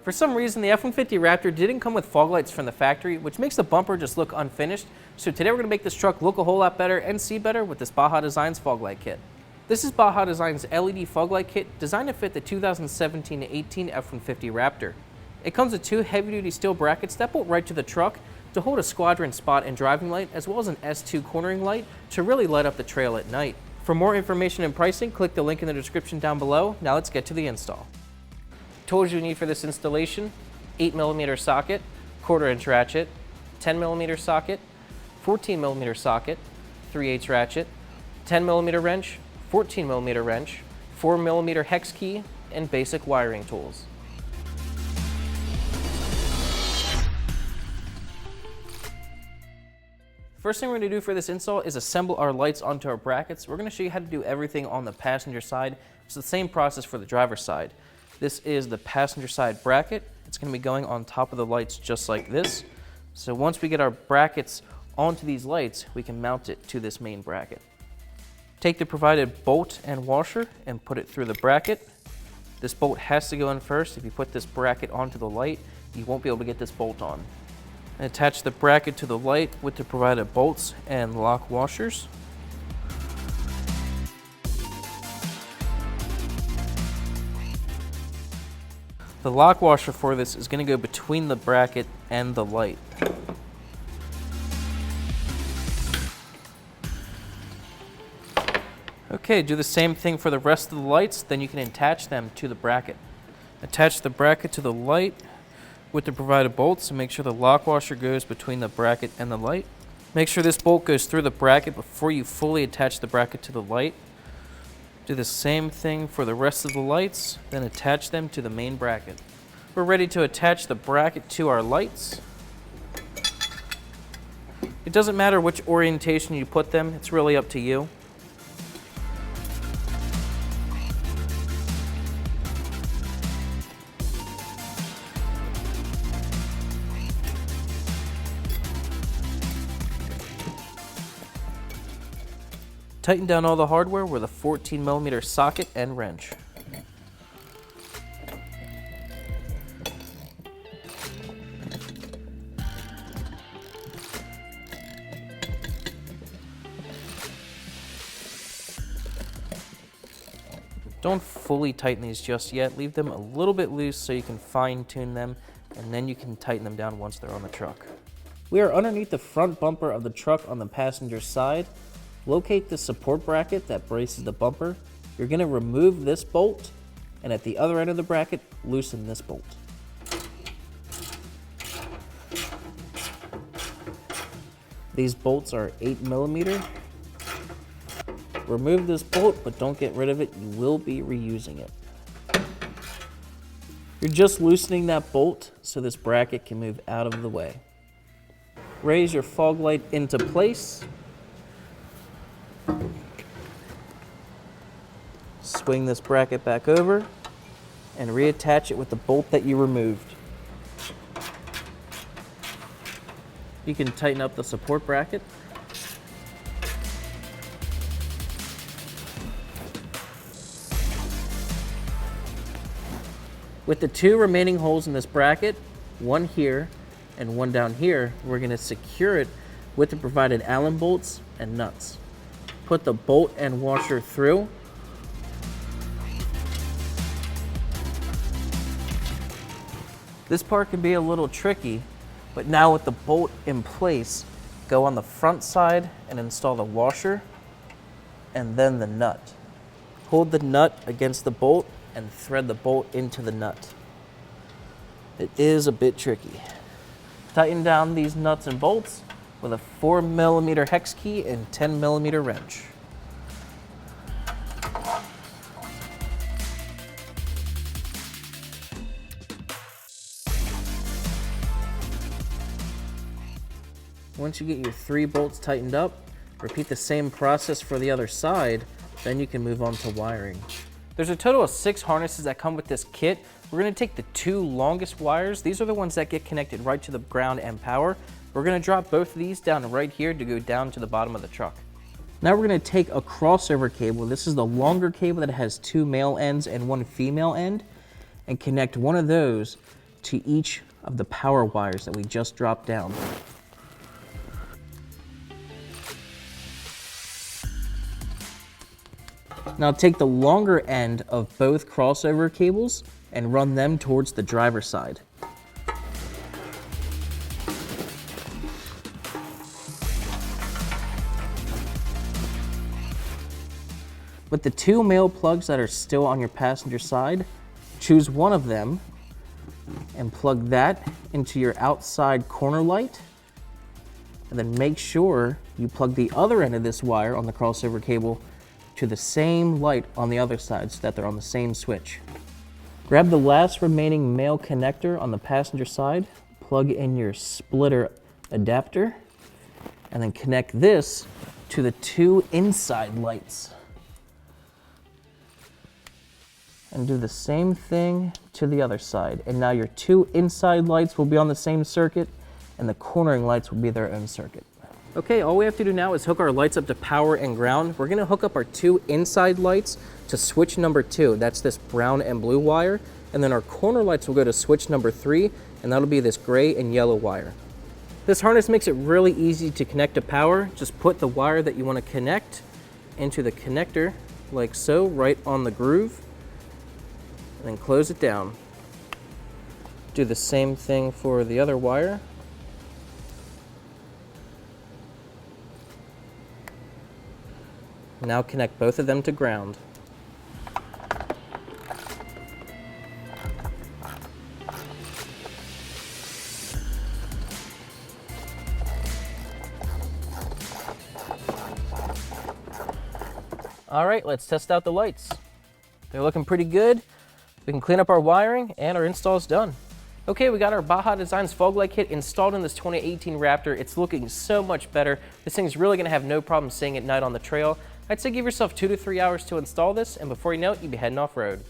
For some reason, the F-150 Raptor didn't come with fog lights from the factory, which makes the bumper just look unfinished. So today we're going to make this truck look a whole lot better and see better with this Baja Designs fog light kit. This is Baja Designs LED fog light kit designed to fit the 2017-18 F-150 Raptor. It comes with two heavy-duty steel brackets that bolt right to the truck to hold a Squadron spot and driving light, as well as an S2 cornering light to really light up the trail at night. For more information and pricing, click the link in the description down below. Now let's get to the install. Tools you need for this installation: 8mm socket, 1/4 inch ratchet, 10mm socket, 14mm socket, 3/8 ratchet, 10mm wrench, 14mm wrench, 4mm hex key, and basic wiring tools. First thing we're going to do for this install is assemble our lights onto our brackets. We're going to show you how to do everything on the passenger side. It's the same process for the driver's side. This is the passenger side bracket. It's going to be going on top of the lights just like this. So once we get our brackets onto these lights, we can mount it to this main bracket. Take the provided bolt and washer and put it through the bracket. This bolt has to go in first. If you put this bracket onto the light, you won't be able to get this bolt on. And attach the bracket to the light with the provided bolts and lock washers. The lock washer for this is going to go between the bracket and the light. Okay, do the same thing for the rest of the lights, then you can attach them to the bracket. Attach the bracket to the light with the provided bolts and make sure the lock washer goes between the bracket and the light. Make sure this bolt goes through the bracket before you fully attach the bracket to the light. Do the same thing for the rest of the lights, then attach them to the main bracket. We're ready to attach the bracket to our lights. It doesn't matter which orientation you put them, it's really up to you. Tighten down all the hardware with a 14mm socket and wrench. Don't fully tighten these just yet. Leave them a little bit loose so you can fine tune them, and then you can tighten them down once they're on the truck. We are underneath the front bumper of the truck on the passenger side. Locate the support bracket that braces the bumper. You're going to remove this bolt, and at the other end of the bracket, loosen this bolt. These bolts are 8mm. Remove this bolt, but don't get rid of it. You will be reusing it. You're just loosening that bolt so this bracket can move out of the way. Raise your fog light into place. Swing this bracket back over and reattach it with the bolt that you removed. You can tighten up the support bracket. With the two remaining holes in this bracket, one here and one down here, we're going to secure it with the provided Allen bolts and nuts. Put the bolt and washer through. This part can be a little tricky, but now with the bolt in place, go on the front side and install the washer and then the nut. Hold the nut against the bolt and thread the bolt into the nut. It is a bit tricky. Tighten down these nuts and bolts with a 4mm hex key and 10mm wrench. Once you get your 3 bolts tightened up, repeat the same process for the other side, then you can move on to wiring. There's a total of 6 harnesses that come with this kit. We're going to take the 2 longest wires. These are the ones that get connected right to the ground and power. We're going to drop both of these down right here to go down to the bottom of the truck. Now we're going to take a crossover cable. This is the longer cable that has 2 male ends and 1 female end, and connect one of those to each of the power wires that we just dropped down. Now take the longer end of both crossover cables and run them towards the driver's side. With the 2 male plugs that are still on your passenger side, choose one of them and plug that into your outside corner light, and then make sure you plug the other end of this wire on the crossover cable to the same light on the other side so that they're on the same switch. Grab the last remaining male connector on the passenger side, plug in your splitter adapter, and then connect this to the 2 inside lights. And do the same thing to the other side. And now your 2 inside lights will be on the same circuit, and the cornering lights will be their own circuit. Okay, all we have to do now is hook our lights up to power and ground. We're gonna hook up our 2 inside lights to switch number 2. That's this brown and blue wire. And then our corner lights will go to switch number 3, and that'll be this gray and yellow wire. This harness makes it really easy to connect to power. Just put the wire that you wanna connect into the connector, like so, right on the groove, and then close it down. Do the same thing for the other wire. Now connect both of them to ground. All right, let's test out the lights. They're looking pretty good. We can clean up our wiring and our install is done. Okay, we got our Baja Designs fog light kit installed in this 2018 Raptor. It's looking so much better. This thing's really gonna have no problem staying at night on the trail. I'd say give yourself 2 to 3 hours to install this, and before you know it, you'll be heading off-road.